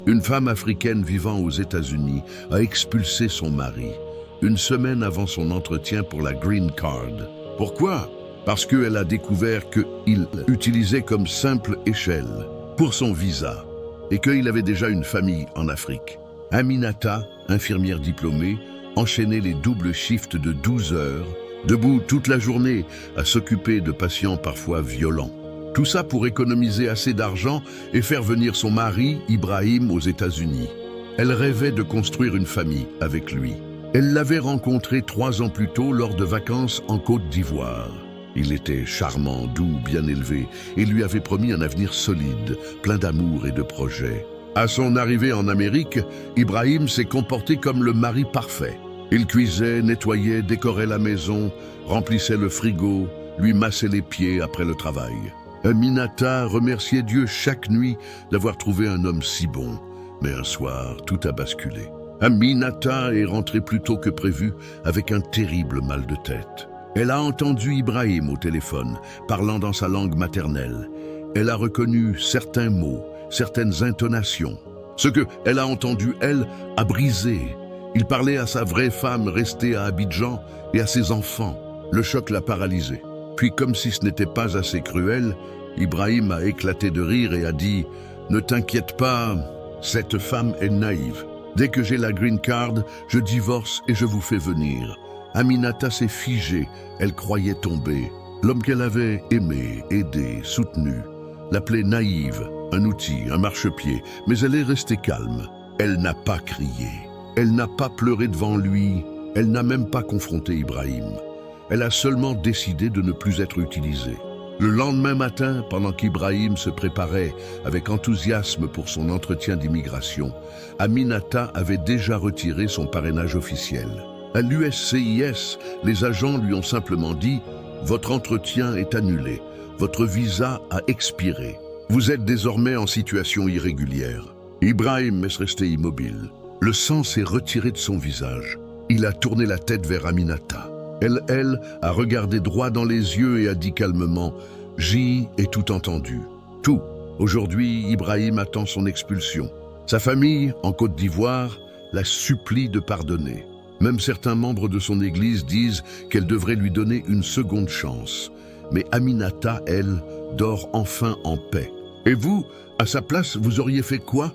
Une femme africaine vivant aux États-Unis a expulsé son mari une semaine avant son entretien pour la Green Card. Pourquoi? Parce qu'elle a découvert qu'il utilisait comme simple échelle pour son visa et qu'il avait déjà une famille en Afrique. Aminata, infirmière diplômée, enchaînait les doubles shifts de 12 heures, debout toute la journée à s'occuper de patients parfois violents. Tout ça pour économiser assez d'argent et faire venir son mari, Ibrahim, aux États-Unis. Elle rêvait de construire une famille avec lui. Elle l'avait rencontré 3 ans plus tôt lors de vacances en Côte d'Ivoire. Il était charmant, doux, bien élevé et lui avait promis un avenir solide, plein d'amour et de projets. À son arrivée en Amérique, Ibrahim s'est comporté comme le mari parfait. Il cuisait, nettoyait, décorait la maison, remplissait le frigo, lui massait les pieds après le travail. Aminata remerciait Dieu chaque nuit d'avoir trouvé un homme si bon. Mais un soir, tout a basculé. Aminata est rentrée plus tôt que prévu avec un terrible mal de tête. Elle a entendu Ibrahim au téléphone, parlant dans sa langue maternelle. Elle a reconnu certains mots, certaines intonations. Ce que elle a entendu, elle, a brisé. Il parlait à sa vraie femme restée à Abidjan et à ses enfants. Le choc l'a paralysée. Puis, comme si ce n'était pas assez cruel, Ibrahim a éclaté de rire et a dit « Ne t'inquiète pas, cette femme est naïve. Dès que j'ai la green card, je divorce et je vous fais venir. » Aminata s'est figée, elle croyait tomber. L'homme qu'elle avait aimé, aidé, soutenu, l'appelait naïve, un outil, un marchepied, mais elle est restée calme. Elle n'a pas crié, elle n'a pas pleuré devant lui, elle n'a même pas confronté Ibrahim. Elle a seulement décidé de ne plus être utilisée. Le lendemain matin, pendant qu'Ibrahim se préparait avec enthousiasme pour son entretien d'immigration, Aminata avait déjà retiré son parrainage officiel. À l'USCIS, les agents lui ont simplement dit « Votre entretien est annulé, votre visa a expiré. Vous êtes désormais en situation irrégulière. » Ibrahim est resté immobile. Le sang s'est retiré de son visage. Il a tourné la tête vers Aminata. Elle, a regardé droit dans les yeux et a dit calmement « J'y ai tout entendu. Tout. Aujourd'hui, Ibrahim attend son expulsion. Sa famille, en Côte d'Ivoire, la supplie de pardonner. Même certains membres de son église disent qu'elle devrait lui donner une seconde chance. Mais Aminata, elle, dort enfin en paix. Et vous, à sa place, vous auriez fait quoi ?